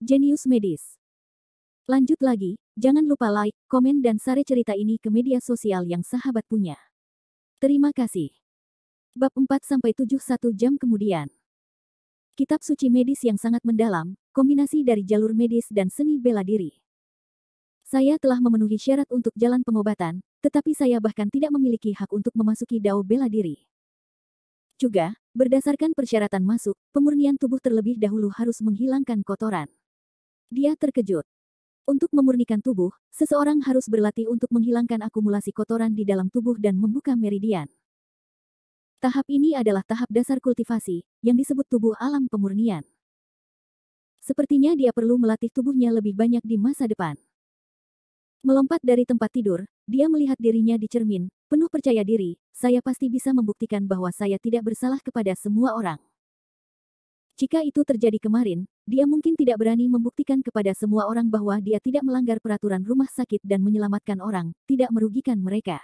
Jenius Medis. Lanjut lagi, jangan lupa like, komen dan share cerita ini ke media sosial yang sahabat punya. Terima kasih. Bab 4-7 1 jam kemudian. Kitab suci medis yang sangat mendalam, kombinasi dari jalur medis dan seni bela diri. Saya telah memenuhi syarat untuk jalan pengobatan, tetapi saya bahkan tidak memiliki hak untuk memasuki dao bela diri. Juga, berdasarkan persyaratan masuk, pemurnian tubuh terlebih dahulu harus menghilangkan kotoran. Dia terkejut. Untuk memurnikan tubuh, seseorang harus berlatih untuk menghilangkan akumulasi kotoran di dalam tubuh dan membuka meridian. Tahap ini adalah tahap dasar kultivasi, yang disebut tubuh alam pemurnian. Sepertinya dia perlu melatih tubuhnya lebih banyak di masa depan. Melompat dari tempat tidur, dia melihat dirinya di cermin, penuh percaya diri, saya pasti bisa membuktikan bahwa saya tidak bersalah kepada semua orang. Jika itu terjadi kemarin, dia mungkin tidak berani membuktikan kepada semua orang bahwa dia tidak melanggar peraturan rumah sakit dan menyelamatkan orang, tidak merugikan mereka.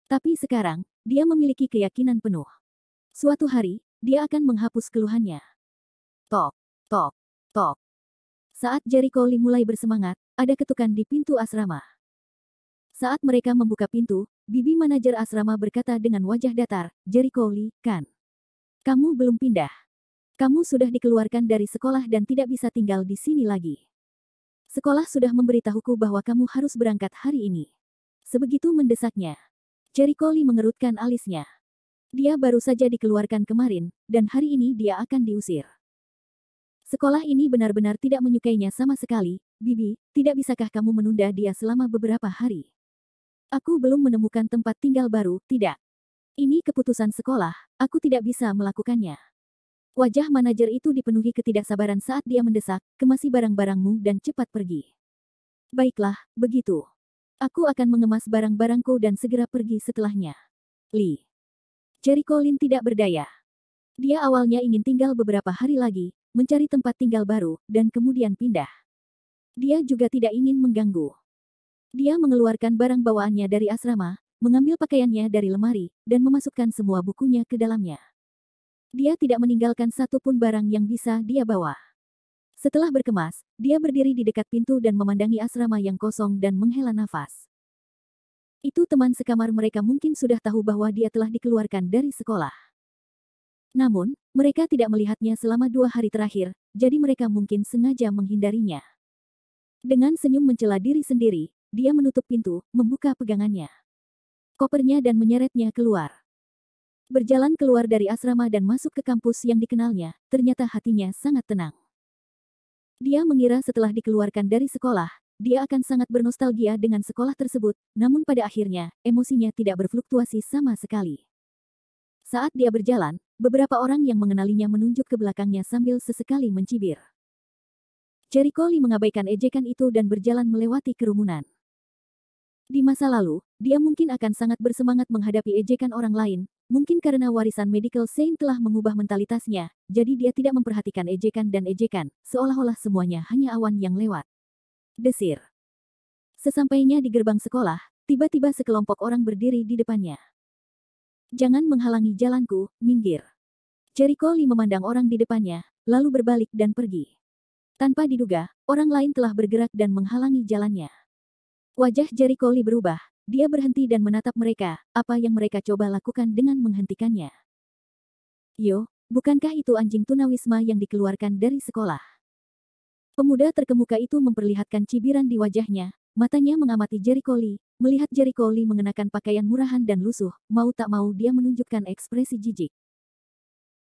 Tapi sekarang, dia memiliki keyakinan penuh. Suatu hari, dia akan menghapus keluhannya. Tok, tok, tok. Saat Jericho Lee mulai bersemangat, ada ketukan di pintu asrama. Saat mereka membuka pintu, bibi manajer asrama berkata dengan wajah datar, Jericho Lee, kan? Kamu belum pindah. Kamu sudah dikeluarkan dari sekolah dan tidak bisa tinggal di sini lagi. Sekolah sudah memberitahuku bahwa kamu harus berangkat hari ini. Sebegitu mendesaknya. Jericho Lee mengerutkan alisnya. Dia baru saja dikeluarkan kemarin, dan hari ini dia akan diusir. Sekolah ini benar-benar tidak menyukainya sama sekali. Bibi, tidak bisakah kamu menunda dia selama beberapa hari? Aku belum menemukan tempat tinggal baru, tidak. Ini keputusan sekolah, aku tidak bisa melakukannya. Wajah manajer itu dipenuhi ketidaksabaran saat dia mendesak, kemasi barang-barangmu dan cepat pergi. Baiklah, begitu. Aku akan mengemas barang-barangku dan segera pergi setelahnya. Lee. Jericho Lee tidak berdaya. Dia awalnya ingin tinggal beberapa hari lagi, mencari tempat tinggal baru, dan kemudian pindah. Dia juga tidak ingin mengganggu. Dia mengeluarkan barang bawaannya dari asrama, mengambil pakaiannya dari lemari, dan memasukkan semua bukunya ke dalamnya. Dia tidak meninggalkan satupun barang yang bisa dia bawa. Setelah berkemas, dia berdiri di dekat pintu dan memandangi asrama yang kosong dan menghela nafas. Itu teman sekamar mereka mungkin sudah tahu bahwa dia telah dikeluarkan dari sekolah. Namun, mereka tidak melihatnya selama 2 hari terakhir, jadi mereka mungkin sengaja menghindarinya. Dengan senyum mencela diri sendiri, dia menutup pintu, membuka pegangannya. Kopernya dan menyeretnya keluar. Berjalan keluar dari asrama dan masuk ke kampus yang dikenalnya, ternyata hatinya sangat tenang. Dia mengira setelah dikeluarkan dari sekolah, dia akan sangat bernostalgia dengan sekolah tersebut, namun pada akhirnya, emosinya tidak berfluktuasi sama sekali. Saat dia berjalan, beberapa orang yang mengenalinya menunjuk ke belakangnya sambil sesekali mencibir. Jericho Lee mengabaikan ejekan itu dan berjalan melewati kerumunan. Di masa lalu, dia mungkin akan sangat bersemangat menghadapi ejekan orang lain, mungkin karena warisan medical science telah mengubah mentalitasnya, jadi dia tidak memperhatikan ejekan dan ejekan, seolah-olah semuanya hanya awan yang lewat. Desir. Sesampainya di gerbang sekolah, tiba-tiba sekelompok orang berdiri di depannya. Jangan menghalangi jalanku, minggir. Jericho Lee memandang orang di depannya, lalu berbalik dan pergi. Tanpa diduga, orang lain telah bergerak dan menghalangi jalannya. Wajah Jericho Lee berubah, dia berhenti dan menatap mereka, apa yang mereka coba lakukan dengan menghentikannya. Yo, bukankah itu anjing tunawisma yang dikeluarkan dari sekolah? Pemuda terkemuka itu memperlihatkan cibiran di wajahnya, matanya mengamati Jericho Lee, melihat Jericho Lee mengenakan pakaian murahan dan lusuh, mau tak mau dia menunjukkan ekspresi jijik.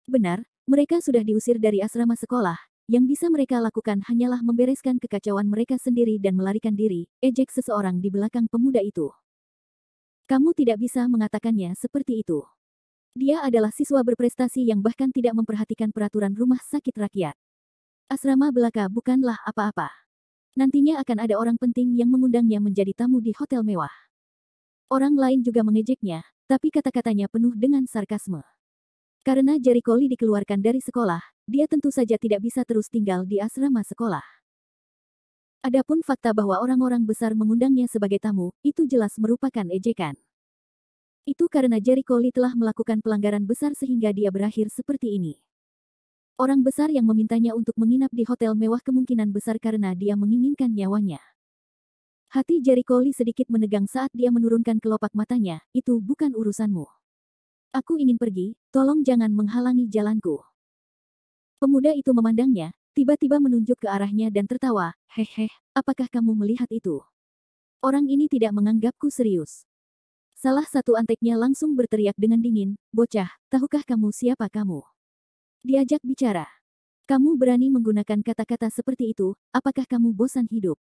Benar, mereka sudah diusir dari asrama sekolah. Yang bisa mereka lakukan hanyalah membereskan kekacauan mereka sendiri dan melarikan diri, ejek seseorang di belakang pemuda itu. Kamu tidak bisa mengatakannya seperti itu. Dia adalah siswa berprestasi yang bahkan tidak memperhatikan peraturan rumah sakit rakyat. Asrama belaka bukanlah apa-apa. Nantinya akan ada orang penting yang mengundangnya menjadi tamu di hotel mewah. Orang lain juga mengejeknya, tapi kata-katanya penuh dengan sarkasme. Karena Jericho Lee dikeluarkan dari sekolah, dia tentu saja tidak bisa terus tinggal di asrama sekolah. Adapun fakta bahwa orang-orang besar mengundangnya sebagai tamu, itu jelas merupakan ejekan. Itu karena Jericho Lee telah melakukan pelanggaran besar sehingga dia berakhir seperti ini. Orang besar yang memintanya untuk menginap di hotel mewah kemungkinan besar karena dia menginginkan nyawanya. Hati Jericho Lee sedikit menegang saat dia menurunkan kelopak matanya, itu bukan urusanmu. Aku ingin pergi, tolong jangan menghalangi jalanku. Pemuda itu memandangnya, tiba-tiba menunjuk ke arahnya dan tertawa, hehe, apakah kamu melihat itu? Orang ini tidak menganggapku serius. Salah satu anteknya langsung berteriak dengan dingin, bocah, tahukah kamu siapa kamu? Diajak bicara. Kamu berani menggunakan kata-kata seperti itu, apakah kamu bosan hidup?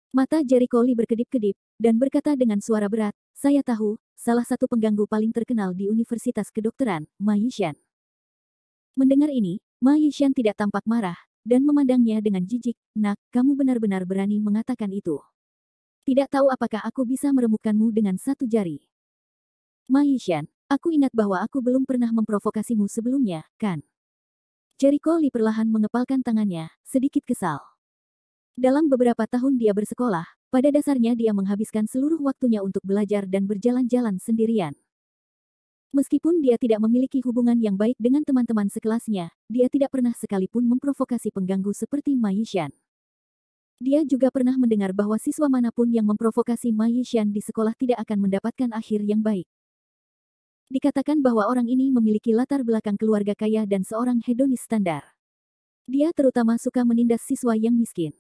Mata Jericho Lee berkedip-kedip, dan berkata dengan suara berat, saya tahu, salah satu pengganggu paling terkenal di Universitas Kedokteran, Ma Yishan. Mendengar ini, Ma Yishan tidak tampak marah, dan memandangnya dengan jijik, nak, kamu benar-benar berani mengatakan itu. Tidak tahu apakah aku bisa meremukkanmu dengan satu jari. Ma Yishan, aku ingat bahwa aku belum pernah memprovokasimu sebelumnya, kan? Jericho Lee perlahan mengepalkan tangannya, sedikit kesal. Dalam beberapa tahun dia bersekolah, pada dasarnya dia menghabiskan seluruh waktunya untuk belajar dan berjalan-jalan sendirian. Meskipun dia tidak memiliki hubungan yang baik dengan teman-teman sekelasnya, dia tidak pernah sekalipun memprovokasi pengganggu seperti Ma Yishan. Dia juga pernah mendengar bahwa siswa manapun yang memprovokasi Ma Yishan di sekolah tidak akan mendapatkan akhir yang baik. Dikatakan bahwa orang ini memiliki latar belakang keluarga kaya dan seorang hedonis standar. Dia terutama suka menindas siswa yang miskin.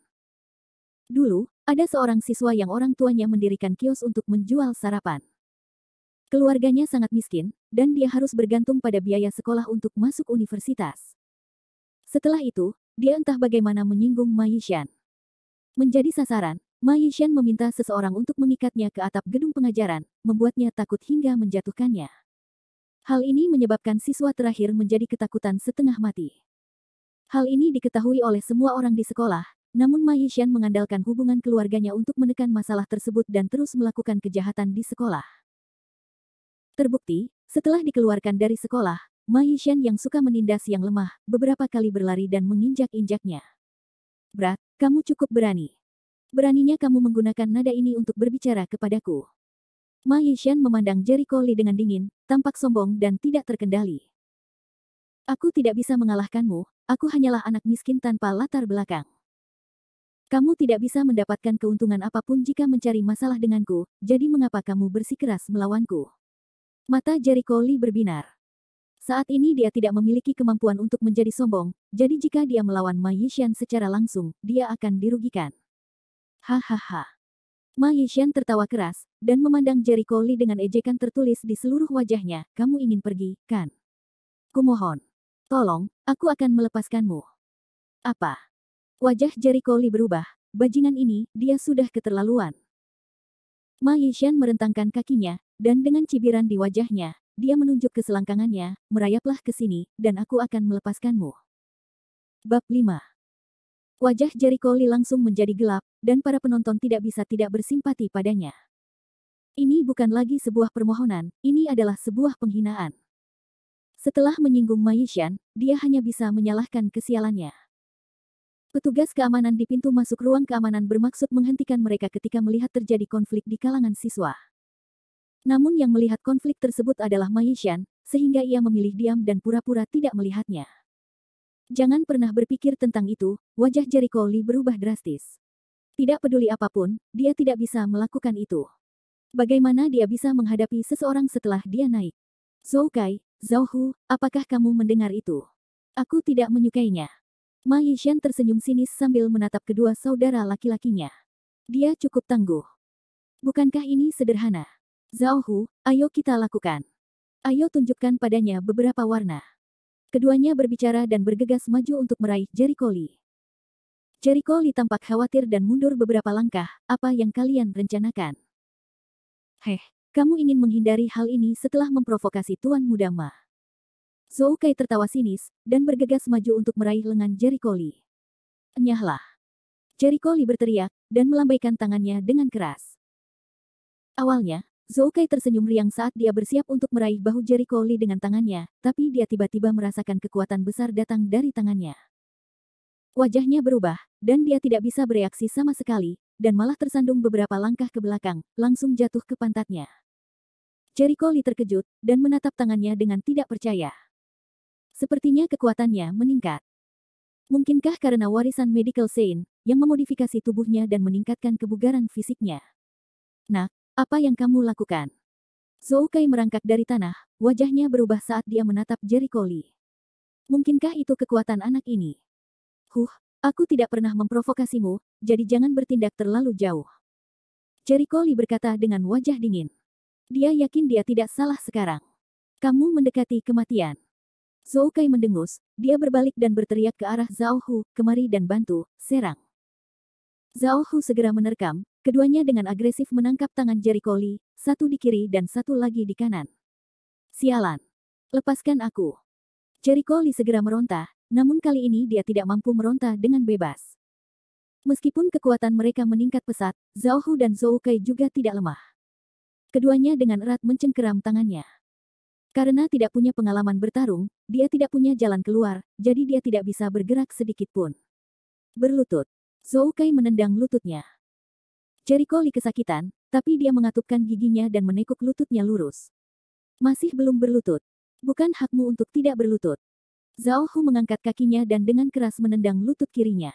Dulu, ada seorang siswa yang orang tuanya mendirikan kios untuk menjual sarapan. Keluarganya sangat miskin, dan dia harus bergantung pada biaya sekolah untuk masuk universitas. Setelah itu, dia entah bagaimana menyinggung Ma Yishan. Menjadi sasaran, Ma Yishan meminta seseorang untuk mengikatnya ke atap gedung pengajaran, membuatnya takut hingga menjatuhkannya. Hal ini menyebabkan siswa terakhir menjadi ketakutan setengah mati. Hal ini diketahui oleh semua orang di sekolah, namun Ma Yishan mengandalkan hubungan keluarganya untuk menekan masalah tersebut dan terus melakukan kejahatan di sekolah. Terbukti, setelah dikeluarkan dari sekolah, Ma Yishan yang suka menindas yang lemah, beberapa kali berlari dan menginjak-injaknya. Brat, kamu cukup berani. Beraninya kamu menggunakan nada ini untuk berbicara kepadaku. Ma Yishan memandang Jericho Lee dengan dingin, tampak sombong dan tidak terkendali. Aku tidak bisa mengalahkanmu, aku hanyalah anak miskin tanpa latar belakang. Kamu tidak bisa mendapatkan keuntungan apapun jika mencari masalah denganku, jadi mengapa kamu bersikeras melawanku? Mata Jericho Lee berbinar. Saat ini dia tidak memiliki kemampuan untuk menjadi sombong, jadi jika dia melawan Ma Yishan secara langsung, dia akan dirugikan. Hahaha. Ma Yishan tertawa keras, dan memandang Jericho Lee dengan ejekan tertulis di seluruh wajahnya, kamu ingin pergi, kan? Kumohon. Tolong, aku akan melepaskanmu. Apa? Wajah Jericho Lee berubah, bajingan ini, dia sudah keterlaluan. Ma Yishan merentangkan kakinya, dan dengan cibiran di wajahnya, dia menunjuk ke selangkangannya, merayaplah ke sini, dan aku akan melepaskanmu. Bab 5. Wajah Jericho Lee langsung menjadi gelap, dan para penonton tidak bisa tidak bersimpati padanya. Ini bukan lagi sebuah permohonan, ini adalah sebuah penghinaan. Setelah menyinggung Ma Yishan, dia hanya bisa menyalahkan kesialannya. Petugas keamanan di pintu masuk ruang keamanan bermaksud menghentikan mereka ketika melihat terjadi konflik di kalangan siswa. Namun yang melihat konflik tersebut adalah Ma Yishan, sehingga ia memilih diam dan pura-pura tidak melihatnya. Jangan pernah berpikir tentang itu, wajah Jericho Lee berubah drastis. Tidak peduli apapun, dia tidak bisa melakukan itu. Bagaimana dia bisa menghadapi seseorang setelah dia naik? Zhou Kai, Zhao Hu, apakah kamu mendengar itu? Aku tidak menyukainya. Ma Yishan tersenyum sinis sambil menatap kedua saudara laki-lakinya. Dia cukup tangguh. Bukankah ini sederhana? Zhao Hu, ayo kita lakukan. Ayo tunjukkan padanya beberapa warna. Keduanya berbicara dan bergegas maju untuk meraih Jericho Lee. Jericho Lee tampak khawatir dan mundur beberapa langkah, apa yang kalian rencanakan? Kamu ingin menghindari hal ini setelah memprovokasi Tuan Muda Ma. Zhou Kai tertawa sinis, dan bergegas maju untuk meraih lengan Jericho Lee. Enyahlah. Jericho Lee berteriak, dan melambaikan tangannya dengan keras. Awalnya, Zhou Kai tersenyum riang saat dia bersiap untuk meraih bahu Jericho Lee dengan tangannya, tapi dia tiba-tiba merasakan kekuatan besar datang dari tangannya. Wajahnya berubah, dan dia tidak bisa bereaksi sama sekali, dan malah tersandung beberapa langkah ke belakang, langsung jatuh ke pantatnya. Jericho Lee terkejut, dan menatap tangannya dengan tidak percaya. Sepertinya kekuatannya meningkat. Mungkinkah karena warisan Medical Saint yang memodifikasi tubuhnya dan meningkatkan kebugaran fisiknya? Nak, apa yang kamu lakukan? Zhou Kai merangkak dari tanah, wajahnya berubah saat dia menatap Jericho Lee. Mungkinkah itu kekuatan anak ini? Aku tidak pernah memprovokasimu, jadi jangan bertindak terlalu jauh. Jericho Lee berkata dengan wajah dingin. Dia yakin dia tidak salah sekarang. Kamu mendekati kematian. Zhou Kai mendengus, dia berbalik dan berteriak ke arah Zhao Hu, kemari dan bantu, serang. Zhao Hu segera menerkam, keduanya dengan agresif menangkap tangan Jericho Lee, satu di kiri dan satu lagi di kanan. Sialan. Lepaskan aku. Jericho Lee segera meronta, namun kali ini dia tidak mampu meronta dengan bebas. Meskipun kekuatan mereka meningkat pesat, Zhao Hu dan Zhou Kai juga tidak lemah. Keduanya dengan erat mencengkeram tangannya. Karena tidak punya pengalaman bertarung, dia tidak punya jalan keluar, jadi dia tidak bisa bergerak sedikit pun. Berlutut. Zhou Kai menendang lututnya. Jericho Lee kesakitan, tapi dia mengatupkan giginya dan menekuk lututnya lurus. Masih belum berlutut. Bukan hakmu untuk tidak berlutut. Zhao Hu mengangkat kakinya dan dengan keras menendang lutut kirinya.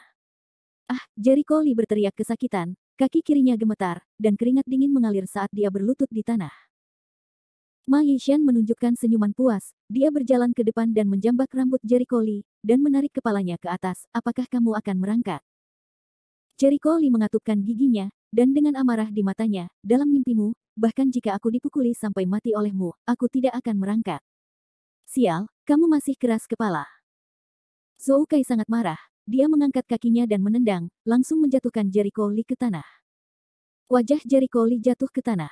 Jericho Lee berteriak kesakitan, kaki kirinya gemetar, dan keringat dingin mengalir saat dia berlutut di tanah. Ma Yishan menunjukkan senyuman puas, dia berjalan ke depan dan menjambak rambut Jericho Lee, dan menarik kepalanya ke atas, apakah kamu akan merangkak? Jericho Lee mengatupkan giginya, dan dengan amarah di matanya, dalam mimpimu, bahkan jika aku dipukuli sampai mati olehmu, aku tidak akan merangkak. Sial, kamu masih keras kepala. Zhou Kai sangat marah, dia mengangkat kakinya dan menendang, langsung menjatuhkan Jericho Lee ke tanah. Wajah Jericho Lee jatuh ke tanah.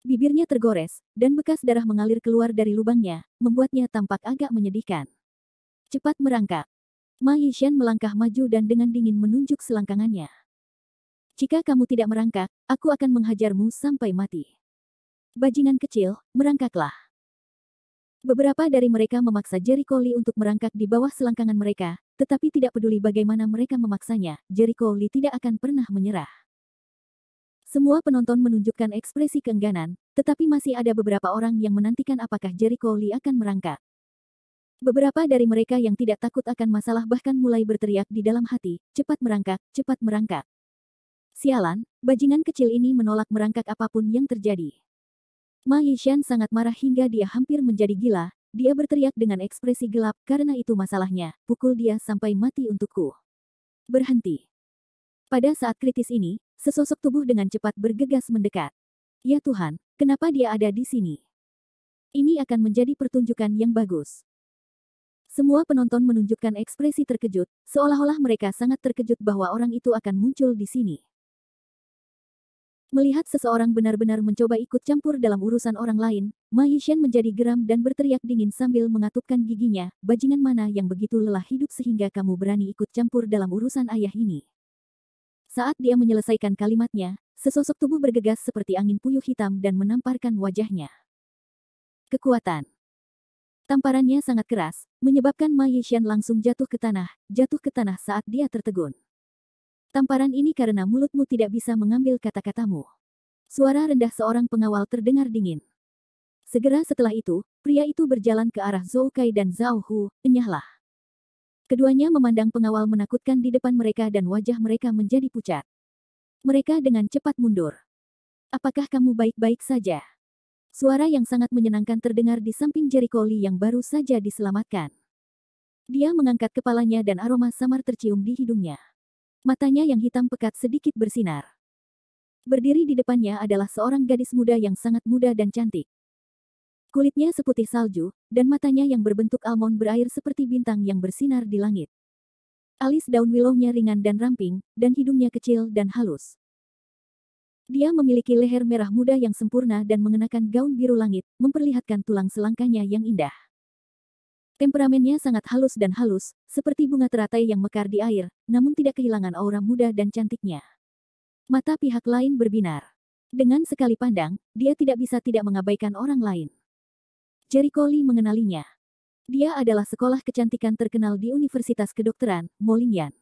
Bibirnya tergores, dan bekas darah mengalir keluar dari lubangnya, membuatnya tampak agak menyedihkan. Cepat merangkak. Ma Yishan melangkah maju dan dengan dingin menunjuk selangkangannya. Jika kamu tidak merangkak, aku akan menghajarmu sampai mati. Bajingan kecil, merangkaklah. Beberapa dari mereka memaksa Jericho Lee untuk merangkak di bawah selangkangan mereka, tetapi tidak peduli bagaimana mereka memaksanya, Jericho Lee tidak akan pernah menyerah. Semua penonton menunjukkan ekspresi keengganan, tetapi masih ada beberapa orang yang menantikan apakah Jericho Lee akan merangkak. Beberapa dari mereka yang tidak takut akan masalah bahkan mulai berteriak di dalam hati, cepat merangkak, cepat merangkak. Sialan, bajingan kecil ini menolak merangkak apapun yang terjadi. Ma Yishan sangat marah hingga dia hampir menjadi gila, dia berteriak dengan ekspresi gelap, karena itu masalahnya, pukul dia sampai mati untukku. Berhenti. Pada saat kritis ini, sesosok tubuh dengan cepat bergegas mendekat. Ya Tuhan, kenapa dia ada di sini? Ini akan menjadi pertunjukan yang bagus. Semua penonton menunjukkan ekspresi terkejut, seolah-olah mereka sangat terkejut bahwa orang itu akan muncul di sini. Melihat seseorang benar-benar mencoba ikut campur dalam urusan orang lain, Ma Yishan menjadi geram dan berteriak dingin sambil mengatupkan giginya, bajingan mana yang begitu lelah hidup sehingga kamu berani ikut campur dalam urusan ayah ini. Saat dia menyelesaikan kalimatnya, sesosok tubuh bergegas seperti angin puyuh hitam dan menamparkan wajahnya. Kekuatan. Tamparannya sangat keras, menyebabkan Ma Yishan langsung jatuh ke tanah saat dia tertegun. Tamparan ini karena mulutmu tidak bisa mengambil kata-katamu. Suara rendah seorang pengawal terdengar dingin. Segera setelah itu, pria itu berjalan ke arah Zhou Kai dan Zhao Hu, enyahlah. Keduanya memandang pengawal menakutkan di depan mereka dan wajah mereka menjadi pucat. Mereka dengan cepat mundur. Apakah kamu baik-baik saja? Suara yang sangat menyenangkan terdengar di samping Jericho Lee yang baru saja diselamatkan. Dia mengangkat kepalanya dan aroma samar tercium di hidungnya. Matanya yang hitam pekat sedikit bersinar. Berdiri di depannya adalah seorang gadis muda yang sangat muda dan cantik. Kulitnya seputih salju, dan matanya yang berbentuk almond berair seperti bintang yang bersinar di langit. Alis daun willownya ringan dan ramping, dan hidungnya kecil dan halus. Dia memiliki leher merah muda yang sempurna dan mengenakan gaun biru langit, memperlihatkan tulang selangkanya yang indah. Temperamennya sangat halus dan halus, seperti bunga teratai yang mekar di air, namun tidak kehilangan aura muda dan cantiknya. Mata pihak lain berbinar. Dengan sekali pandang, dia tidak bisa tidak mengabaikan orang lain. Jericho Lee mengenalinya. Dia adalah sekolah kecantikan terkenal di Universitas Kedokteran, Molingyan.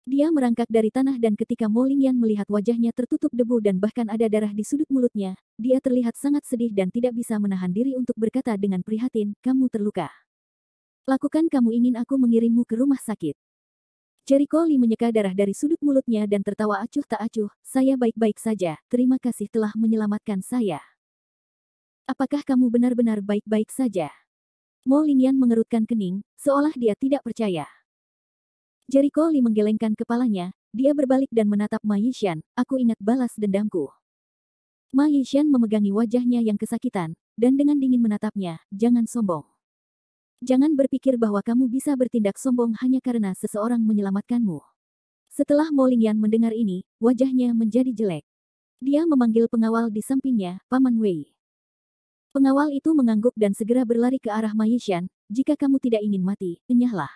Dia merangkak dari tanah dan ketika Mo Lingyan melihat wajahnya tertutup debu dan bahkan ada darah di sudut mulutnya, dia terlihat sangat sedih dan tidak bisa menahan diri untuk berkata dengan prihatin, "Kamu terluka. Lakukan, kamu ingin aku mengirimmu ke rumah sakit." Jericho Lee menyeka darah dari sudut mulutnya dan tertawa acuh tak acuh, "Saya baik-baik saja, terima kasih telah menyelamatkan saya." "Apakah kamu benar-benar baik-baik saja?" Mo Lingyan mengerutkan kening, seolah dia tidak percaya. Jericho Lee menggelengkan kepalanya, dia berbalik dan menatap Ma Yishan, "Aku ingat balas dendamku." Ma Yishan memegangi wajahnya yang kesakitan, dan dengan dingin menatapnya, "Jangan sombong. Jangan berpikir bahwa kamu bisa bertindak sombong hanya karena seseorang menyelamatkanmu." Setelah Mo Lingyan mendengar ini, wajahnya menjadi jelek. Dia memanggil pengawal di sampingnya, "Paman Wei." Pengawal itu mengangguk dan segera berlari ke arah Ma Yishan, "Jika kamu tidak ingin mati, enyahlah.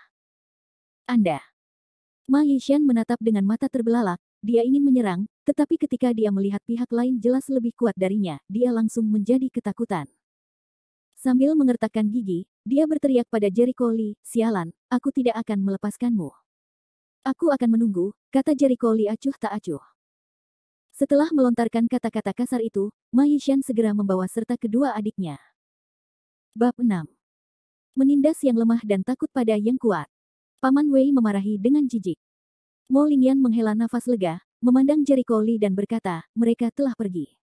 Anda." Ma Yishan menatap dengan mata terbelalak, dia ingin menyerang, tetapi ketika dia melihat pihak lain jelas lebih kuat darinya, dia langsung menjadi ketakutan. Sambil mengertakkan gigi, dia berteriak pada Jericho Lee, "Sialan, aku tidak akan melepaskanmu. Aku akan menunggu," kata Jericho Lee acuh tak acuh. Setelah melontarkan kata-kata kasar itu, Ma Yishan segera membawa serta kedua adiknya. Bab 6. Menindas yang lemah dan takut pada yang kuat. Paman Wei memarahi dengan jijik. Mo Lingyan menghela nafas lega, memandang Jericho Lee dan berkata, "Mereka telah pergi."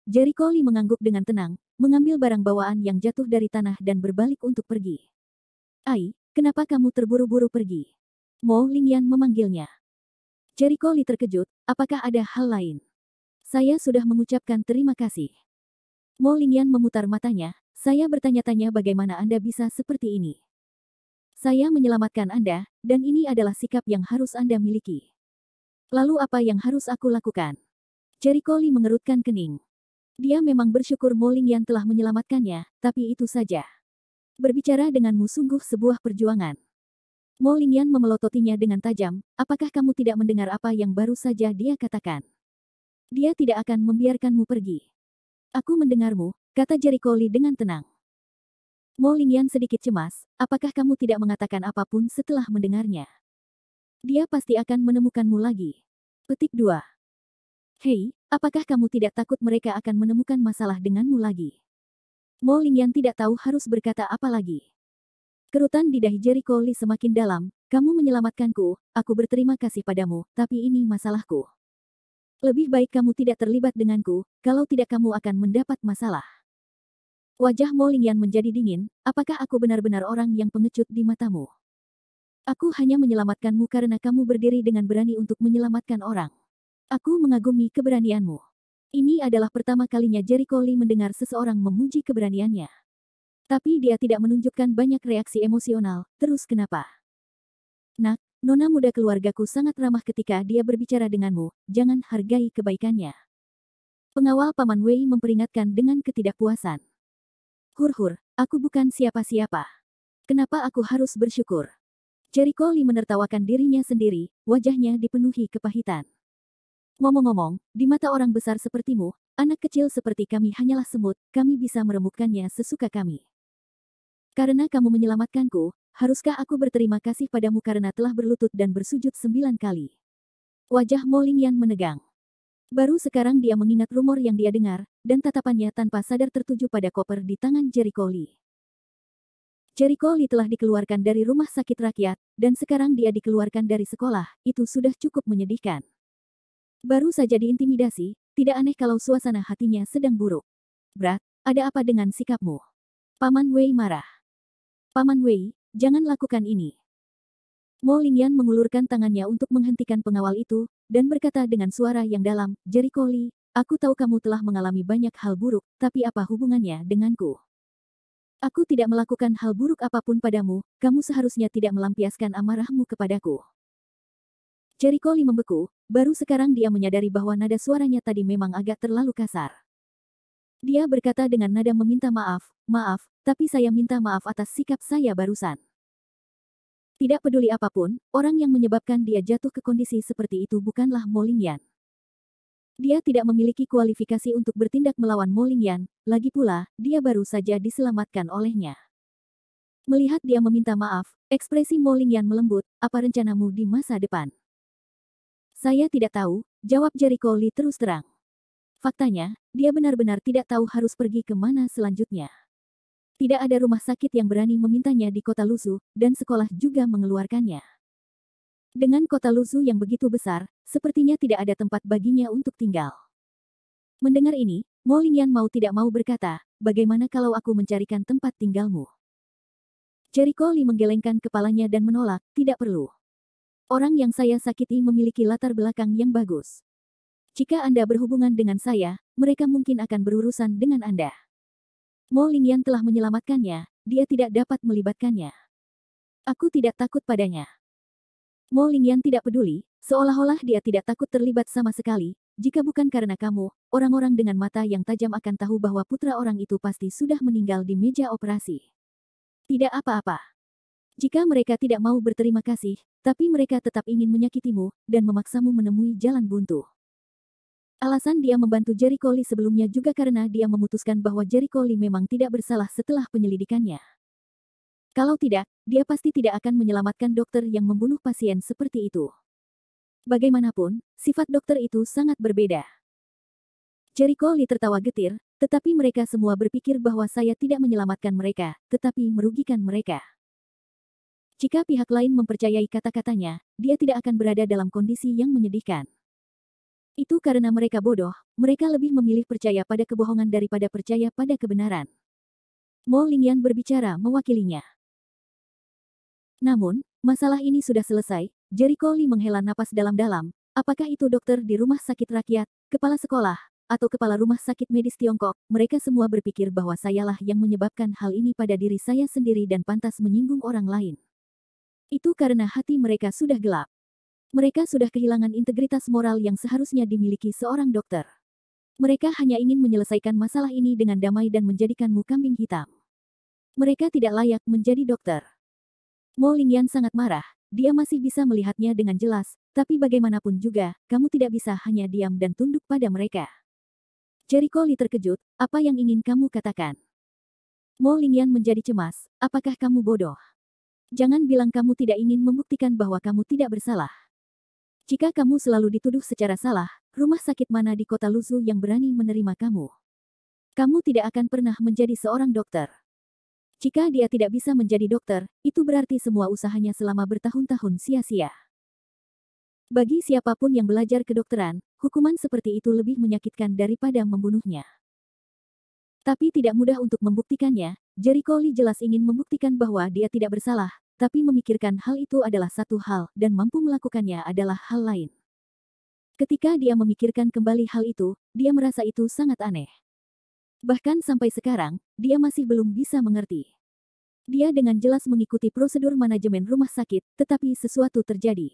Jericho Lee mengangguk dengan tenang, mengambil barang bawaan yang jatuh dari tanah dan berbalik untuk pergi. "Ai, kenapa kamu terburu-buru pergi?" Mo Lingyan memanggilnya. Jericho Lee terkejut, "Apakah ada hal lain?" "Saya sudah mengucapkan terima kasih." Mo Lingyan memutar matanya, "Saya bertanya-tanya bagaimana Anda bisa seperti ini. Saya menyelamatkan Anda, dan ini adalah sikap yang harus Anda miliki. Lalu apa yang harus aku lakukan?" Jericho Lee mengerutkan kening. Dia memang bersyukur Mo Lingyan telah menyelamatkannya, tapi itu saja. Berbicara denganmu sungguh sebuah perjuangan. Mo Lingyan memelototinya dengan tajam, "Apakah kamu tidak mendengar apa yang baru saja dia katakan? Dia tidak akan membiarkanmu pergi." "Aku mendengarmu," kata Jericho Lee dengan tenang. Mo Lingyan sedikit cemas, "Apakah kamu tidak mengatakan apapun setelah mendengarnya? Dia pasti akan menemukanmu lagi." Petik 2. "Hei, apakah kamu tidak takut mereka akan menemukan masalah denganmu lagi?" Mo Lingyan tidak tahu harus berkata apa lagi. Kerutan di dahi Jericho Lee semakin dalam, "Kamu menyelamatkanku, aku berterima kasih padamu, tapi ini masalahku. Lebih baik kamu tidak terlibat denganku, kalau tidak kamu akan mendapat masalah." Wajah Mo Lingyan menjadi dingin, "Apakah aku benar-benar orang yang pengecut di matamu? Aku hanya menyelamatkanmu karena kamu berdiri dengan berani untuk menyelamatkan orang. Aku mengagumi keberanianmu." Ini adalah pertama kalinya Jericho Lee mendengar seseorang memuji keberaniannya. Tapi dia tidak menunjukkan banyak reaksi emosional, "Terus kenapa?" "Nak, nona muda keluargaku sangat ramah ketika dia berbicara denganmu, jangan hargai kebaikannya." Pengawal Paman Wei memperingatkan dengan ketidakpuasan. "Hur-hur, aku bukan siapa-siapa. Kenapa aku harus bersyukur?" Jericho Lee menertawakan dirinya sendiri, wajahnya dipenuhi kepahitan. "Ngomong-ngomong, di mata orang besar sepertimu, anak kecil seperti kami hanyalah semut, kami bisa meremukkannya sesuka kami. Karena kamu menyelamatkanku, haruskah aku berterima kasih padamu karena telah berlutut dan bersujud 9 kali?" Wajah Mo Lingyan menegang. Baru sekarang dia mengingat rumor yang dia dengar, dan tatapannya tanpa sadar tertuju pada koper di tangan Jericho Lee. Jericho Lee telah dikeluarkan dari rumah sakit rakyat, dan sekarang dia dikeluarkan dari sekolah, itu sudah cukup menyedihkan. Baru saja diintimidasi, tidak aneh kalau suasana hatinya sedang buruk. "Brat, ada apa dengan sikapmu?" Paman Wei marah. "Paman Wei, jangan lakukan ini." Mo Lingyan mengulurkan tangannya untuk menghentikan pengawal itu, dan berkata dengan suara yang dalam, "Jericho Lee, aku tahu kamu telah mengalami banyak hal buruk, tapi apa hubungannya denganku? Aku tidak melakukan hal buruk apapun padamu, kamu seharusnya tidak melampiaskan amarahmu kepadaku." Jericho Lee membeku, baru sekarang dia menyadari bahwa nada suaranya tadi memang agak terlalu kasar. Dia berkata dengan nada meminta maaf, "Maaf, tapi saya minta maaf atas sikap saya barusan." Tidak peduli apapun, orang yang menyebabkan dia jatuh ke kondisi seperti itu bukanlah Mo Lingyan. Dia tidak memiliki kualifikasi untuk bertindak melawan Mo Lingyan, lagi pula, dia baru saja diselamatkan olehnya. Melihat dia meminta maaf, ekspresi Mo Lingyan melembut, apa rencanamu di masa depan? Saya tidak tahu, jawab Jericho Lee terus terang. Faktanya, dia benar-benar tidak tahu harus pergi ke mana selanjutnya. Tidak ada rumah sakit yang berani memintanya di kota Lusu, dan sekolah juga mengeluarkannya. Dengan kota Lusu yang begitu besar, sepertinya tidak ada tempat baginya untuk tinggal. Mendengar ini, Mo Lingyan mau tidak mau berkata, bagaimana kalau aku mencarikan tempat tinggalmu? Jericho Lee menggelengkan kepalanya dan menolak, tidak perlu. Orang yang saya sakiti memiliki latar belakang yang bagus. Jika Anda berhubungan dengan saya, mereka mungkin akan berurusan dengan Anda. Mo Lingyan telah menyelamatkannya, dia tidak dapat melibatkannya. Aku tidak takut padanya. Mo Lingyan tidak peduli, seolah-olah dia tidak takut terlibat sama sekali. Jika bukan karena kamu, orang-orang dengan mata yang tajam akan tahu bahwa putra orang itu pasti sudah meninggal di meja operasi. Tidak apa-apa. Jika mereka tidak mau berterima kasih, tapi mereka tetap ingin menyakitimu, dan memaksamu menemui jalan buntu. Alasan dia membantu Jericho Lee sebelumnya juga karena dia memutuskan bahwa Jericho Lee memang tidak bersalah setelah penyelidikannya. Kalau tidak, dia pasti tidak akan menyelamatkan dokter yang membunuh pasien seperti itu. Bagaimanapun, sifat dokter itu sangat berbeda. Jericho Lee tertawa getir, tetapi mereka semua berpikir bahwa saya tidak menyelamatkan mereka, tetapi merugikan mereka. Jika pihak lain mempercayai kata-katanya, dia tidak akan berada dalam kondisi yang menyedihkan. Itu karena mereka bodoh, mereka lebih memilih percaya pada kebohongan daripada percaya pada kebenaran. Mo Lingyan berbicara mewakilinya. Namun, masalah ini sudah selesai. Jericho Lee menghela napas dalam-dalam. Apakah itu dokter di rumah sakit rakyat, kepala sekolah, atau kepala rumah sakit medis Tiongkok, mereka semua berpikir bahwa sayalah yang menyebabkan hal ini pada diri saya sendiri dan pantas menyinggung orang lain. Itu karena hati mereka sudah gelap. Mereka sudah kehilangan integritas moral yang seharusnya dimiliki seorang dokter. Mereka hanya ingin menyelesaikan masalah ini dengan damai dan menjadikanmu kambing hitam. Mereka tidak layak menjadi dokter. Mo Lingyan sangat marah, dia masih bisa melihatnya dengan jelas, tapi bagaimanapun juga, kamu tidak bisa hanya diam dan tunduk pada mereka. Jericho Lee terkejut, apa yang ingin kamu katakan? Mo Lingyan menjadi cemas, apakah kamu bodoh? Jangan bilang kamu tidak ingin membuktikan bahwa kamu tidak bersalah. Jika kamu selalu dituduh secara salah, rumah sakit mana di kota Lusu yang berani menerima kamu? Kamu tidak akan pernah menjadi seorang dokter. Jika dia tidak bisa menjadi dokter, itu berarti semua usahanya selama bertahun-tahun sia-sia. Bagi siapapun yang belajar kedokteran, hukuman seperti itu lebih menyakitkan daripada membunuhnya. Tapi tidak mudah untuk membuktikannya. Jericho Lee jelas ingin membuktikan bahwa dia tidak bersalah, tapi memikirkan hal itu adalah satu hal, dan mampu melakukannya adalah hal lain. Ketika dia memikirkan kembali hal itu, dia merasa itu sangat aneh. Bahkan sampai sekarang, dia masih belum bisa mengerti. Dia dengan jelas mengikuti prosedur manajemen rumah sakit, tetapi sesuatu terjadi.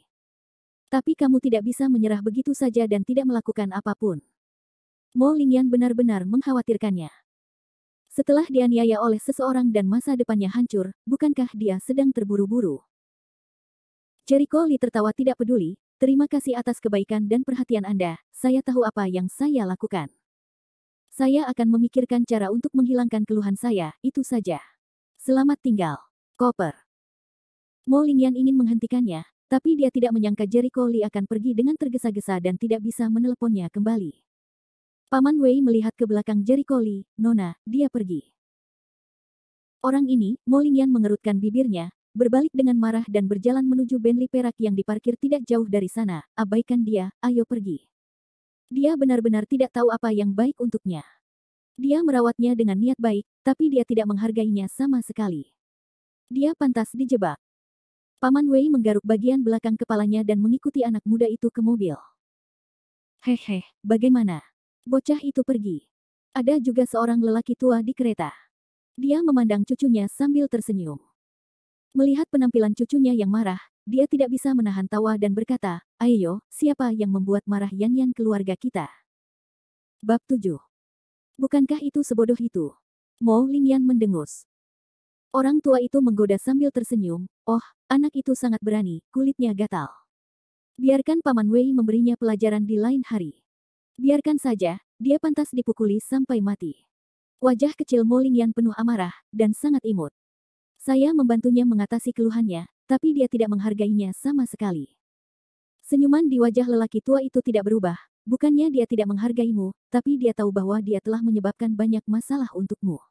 Tapi kamu tidak bisa menyerah begitu saja dan tidak melakukan apapun. Mo Lingyan benar-benar mengkhawatirkannya. Setelah dianiaya oleh seseorang dan masa depannya hancur, bukankah dia sedang terburu-buru? Jericho Lee tertawa tidak peduli, terima kasih atas kebaikan dan perhatian Anda, saya tahu apa yang saya lakukan. Saya akan memikirkan cara untuk menghilangkan keluhan saya, itu saja. Selamat tinggal. Koper. Mo Lingyan ingin menghentikannya, tapi dia tidak menyangka Jericho Lee akan pergi dengan tergesa-gesa dan tidak bisa meneleponnya kembali. Paman Wei melihat ke belakang Jericho Lee, Nona, dia pergi. Orang ini, Mo Lingyan mengerutkan bibirnya, berbalik dengan marah dan berjalan menuju Bentley perak yang diparkir tidak jauh dari sana, abaikan dia, ayo pergi. Dia benar-benar tidak tahu apa yang baik untuknya. Dia merawatnya dengan niat baik, tapi dia tidak menghargainya sama sekali. Dia pantas dijebak. Paman Wei menggaruk bagian belakang kepalanya dan mengikuti anak muda itu ke mobil. Hehe, bagaimana? Bocah itu pergi. Ada juga seorang lelaki tua di kereta. Dia memandang cucunya sambil tersenyum. Melihat penampilan cucunya yang marah, dia tidak bisa menahan tawa dan berkata, ayo, siapa yang membuat marah Yan keluarga kita? Bab 7. Bukankah itu sebodoh itu? Mo Lingyan mendengus. Orang tua itu menggoda sambil tersenyum, oh, anak itu sangat berani, kulitnya gatal. Biarkan Paman Wei memberinya pelajaran di lain hari. Biarkan saja, dia pantas dipukuli sampai mati. Wajah kecil Mo Lingyan penuh amarah, dan sangat imut. Saya membantunya mengatasi keluhannya, tapi dia tidak menghargainya sama sekali. Senyuman di wajah lelaki tua itu tidak berubah. Bukannya dia tidak menghargaimu, tapi dia tahu bahwa dia telah menyebabkan banyak masalah untukmu.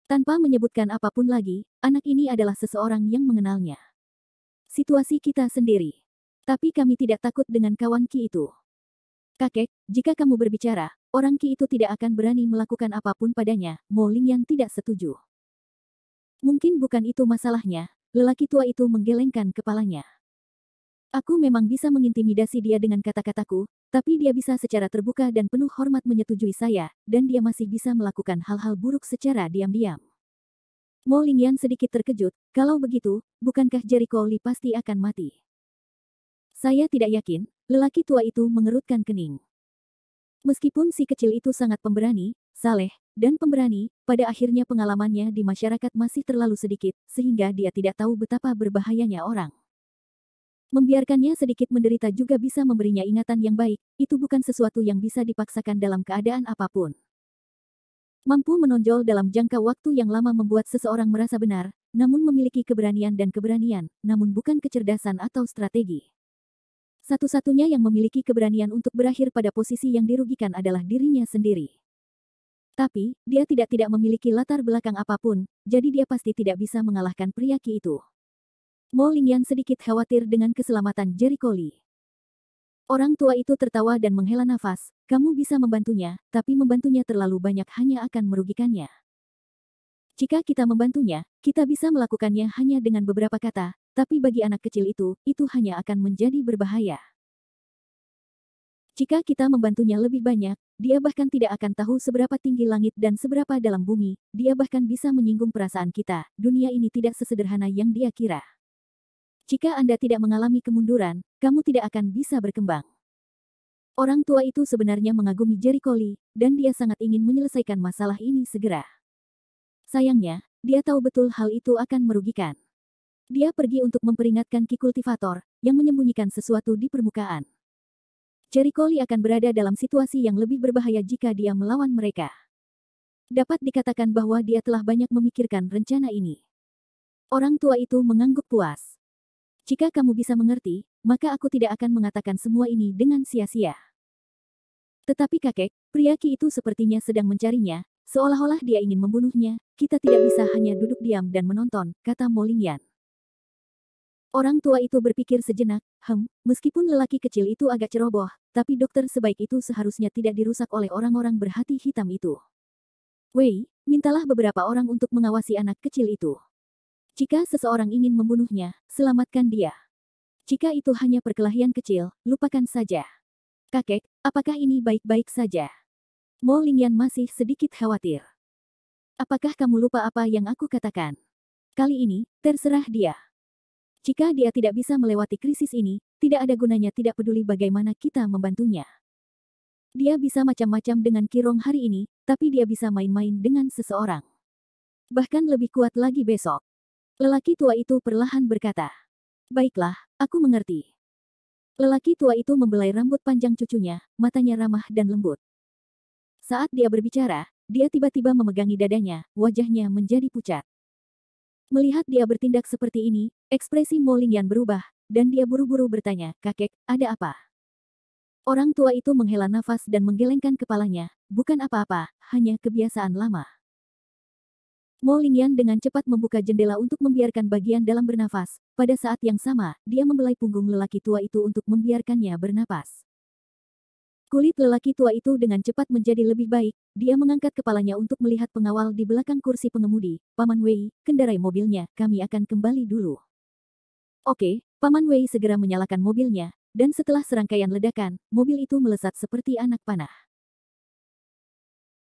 Tanpa menyebutkan apapun lagi, anak ini adalah seseorang yang mengenalnya. Situasi kita sendiri. Tapi kami tidak takut dengan kawan Ki itu. Kakek, jika kamu berbicara, orang Ki itu tidak akan berani melakukan apapun padanya. Mo Lingyan tidak setuju. Mungkin bukan itu masalahnya, lelaki tua itu menggelengkan kepalanya. Aku memang bisa mengintimidasi dia dengan kata-kataku, tapi dia bisa secara terbuka dan penuh hormat menyetujui saya, dan dia masih bisa melakukan hal-hal buruk secara diam-diam. Mo Lingyan sedikit terkejut, kalau begitu, bukankah Jericho Lee pasti akan mati? Saya tidak yakin, lelaki tua itu mengerutkan kening. Meskipun si kecil itu sangat pemberani, saleh, dan pemberani, pada akhirnya pengalamannya di masyarakat masih terlalu sedikit, sehingga dia tidak tahu betapa berbahayanya orang. Membiarkannya sedikit menderita juga bisa memberinya ingatan yang baik, itu bukan sesuatu yang bisa dipaksakan dalam keadaan apapun. Mampu menonjol dalam jangka waktu yang lama membuat seseorang merasa benar, namun memiliki keberanian dan keberanian, namun bukan kecerdasan atau strategi. Satu-satunya yang memiliki keberanian untuk berakhir pada posisi yang dirugikan adalah dirinya sendiri. Tapi, dia tidak memiliki latar belakang apapun, jadi dia pasti tidak bisa mengalahkan pria Ki itu. Mo Lingyan sedikit khawatir dengan keselamatan Jericho Lee. Orang tua itu tertawa dan menghela nafas, kamu bisa membantunya, tapi membantunya terlalu banyak hanya akan merugikannya. Jika kita membantunya, kita bisa melakukannya hanya dengan beberapa kata, tapi bagi anak kecil itu hanya akan menjadi berbahaya. Jika kita membantunya lebih banyak, dia bahkan tidak akan tahu seberapa tinggi langit dan seberapa dalam bumi, dia bahkan bisa menyinggung perasaan kita, dunia ini tidak sesederhana yang dia kira. Jika Anda tidak mengalami kemunduran, kamu tidak akan bisa berkembang. Orang tua itu sebenarnya mengagumi Jericho Lee, dan dia sangat ingin menyelesaikan masalah ini segera. Sayangnya, dia tahu betul hal itu akan merugikan. Dia pergi untuk memperingatkan Ki Kultivator, yang menyembunyikan sesuatu di permukaan. Jericho Lee akan berada dalam situasi yang lebih berbahaya jika dia melawan mereka. Dapat dikatakan bahwa dia telah banyak memikirkan rencana ini. Orang tua itu mengangguk puas. Jika kamu bisa mengerti, maka aku tidak akan mengatakan semua ini dengan sia-sia. Tetapi kakek, pria Ki itu sepertinya sedang mencarinya, seolah-olah dia ingin membunuhnya, kita tidak bisa hanya duduk diam dan menonton, kata Mo Lingyan. Orang tua itu berpikir sejenak, meskipun lelaki kecil itu agak ceroboh, tapi dokter sebaik itu seharusnya tidak dirusak oleh orang-orang berhati hitam itu. Wei, mintalah beberapa orang untuk mengawasi anak kecil itu. Jika seseorang ingin membunuhnya, selamatkan dia. Jika itu hanya perkelahian kecil, lupakan saja. Kakek, apakah ini baik-baik saja? Mo Lingyan masih sedikit khawatir. Apakah kamu lupa apa yang aku katakan? Kali ini, terserah dia. Jika dia tidak bisa melewati krisis ini, tidak ada gunanya tidak peduli bagaimana kita membantunya. Dia bisa macam-macam dengan Kirong hari ini, tapi dia bisa main-main dengan seseorang. Bahkan lebih kuat lagi besok. Lelaki tua itu perlahan berkata, baiklah, aku mengerti. Lelaki tua itu membelai rambut panjang cucunya, matanya ramah dan lembut. Saat dia berbicara, dia tiba-tiba memegangi dadanya, wajahnya menjadi pucat. Melihat dia bertindak seperti ini, ekspresi Mo Lingyan berubah, dan dia buru-buru bertanya, kakek, ada apa? Orang tua itu menghela nafas dan menggelengkan kepalanya, bukan apa-apa, hanya kebiasaan lama. Mo Lingyan dengan cepat membuka jendela untuk membiarkan bagian dalam bernafas. Pada saat yang sama, dia membelai punggung lelaki tua itu untuk membiarkannya bernapas. Kulit lelaki tua itu dengan cepat menjadi lebih baik. Dia mengangkat kepalanya untuk melihat pengawal di belakang kursi pengemudi. Paman Wei, kendarai mobilnya, kami akan kembali dulu. Oke, Paman Wei segera menyalakan mobilnya, dan setelah serangkaian ledakan, mobil itu melesat seperti anak panah.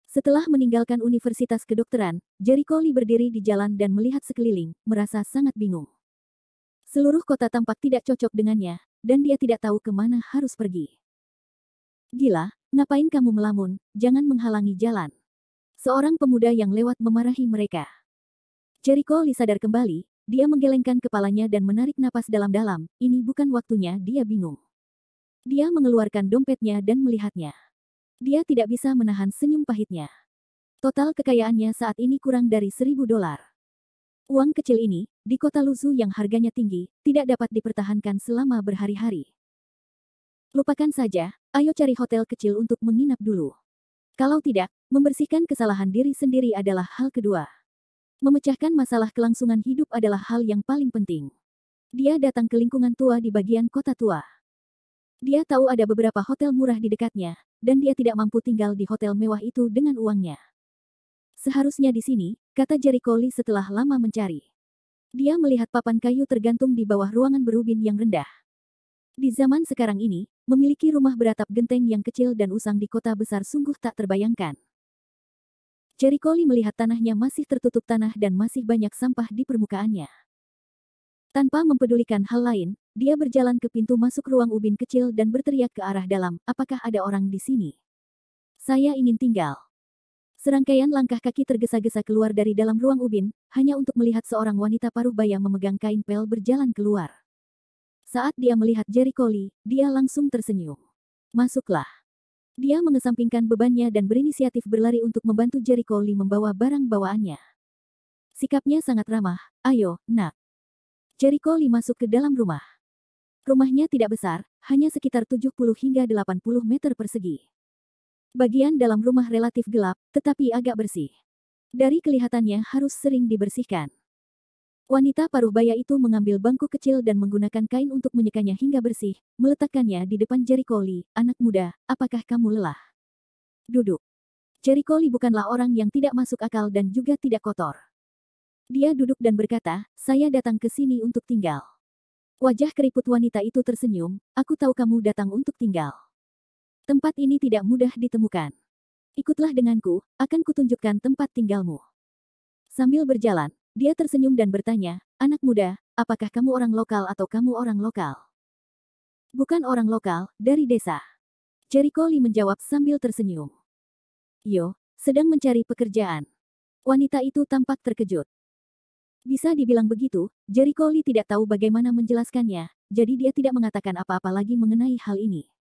Setelah meninggalkan Universitas Kedokteran, Jericho Lee berdiri di jalan dan melihat sekeliling, merasa sangat bingung. Seluruh kota tampak tidak cocok dengannya, dan dia tidak tahu kemana harus pergi. Gila, ngapain kamu melamun, jangan menghalangi jalan. Seorang pemuda yang lewat memarahi mereka. Jericho Lee sadar kembali, dia menggelengkan kepalanya dan menarik napas dalam-dalam, ini bukan waktunya, dia bingung. Dia mengeluarkan dompetnya dan melihatnya. Dia tidak bisa menahan senyum pahitnya. Total kekayaannya saat ini kurang dari $1.000. Uang kecil ini, di kota Luzhu yang harganya tinggi, tidak dapat dipertahankan selama berhari-hari. Lupakan saja, ayo cari hotel kecil untuk menginap dulu. Kalau tidak, membersihkan kesalahan diri sendiri adalah hal kedua. Memecahkan masalah kelangsungan hidup adalah hal yang paling penting. Dia datang ke lingkungan tua di bagian kota tua. Dia tahu ada beberapa hotel murah di dekatnya, dan dia tidak mampu tinggal di hotel mewah itu dengan uangnya. Seharusnya di sini, kata Jericho Lee setelah lama mencari. Dia melihat papan kayu tergantung di bawah ruangan berubin yang rendah. Di zaman sekarang ini, memiliki rumah beratap genteng yang kecil dan usang di kota besar sungguh tak terbayangkan. Jericho Lee melihat tanahnya masih tertutup tanah dan masih banyak sampah di permukaannya. Tanpa mempedulikan hal lain, dia berjalan ke pintu masuk ruang ubin kecil dan berteriak ke arah dalam, apakah ada orang di sini? Saya ingin tinggal. Serangkaian langkah kaki tergesa-gesa keluar dari dalam ruang ubin, hanya untuk melihat seorang wanita paruh baya memegang kain pel berjalan keluar. Saat dia melihat Jericho Lee, dia langsung tersenyum. Masuklah. Dia mengesampingkan bebannya dan berinisiatif berlari untuk membantu Jericho Lee membawa barang bawaannya. Sikapnya sangat ramah, ayo, nak. Jericho Lee masuk ke dalam rumah. Rumahnya tidak besar, hanya sekitar 70 hingga 80 meter persegi. Bagian dalam rumah relatif gelap, tetapi agak bersih. Dari kelihatannya harus sering dibersihkan. Wanita paruh baya itu mengambil bangku kecil dan menggunakan kain untuk menyekanya hingga bersih, meletakkannya di depan Jericho Lee. Anak muda, apakah kamu lelah? Duduk. Jericho Lee bukanlah orang yang tidak masuk akal dan juga tidak kotor. Dia duduk dan berkata, saya datang ke sini untuk tinggal. Wajah keriput wanita itu tersenyum, aku tahu kamu datang untuk tinggal. Tempat ini tidak mudah ditemukan. Ikutlah denganku, akan kutunjukkan tempat tinggalmu. Sambil berjalan, dia tersenyum dan bertanya, anak muda, apakah kamu orang lokal atau kamu orang lokal? Bukan orang lokal, dari desa. Jericho Lee menjawab sambil tersenyum. Yo, sedang mencari pekerjaan. Wanita itu tampak terkejut. Bisa dibilang begitu, Jericho Lee tidak tahu bagaimana menjelaskannya, jadi dia tidak mengatakan apa-apa lagi mengenai hal ini.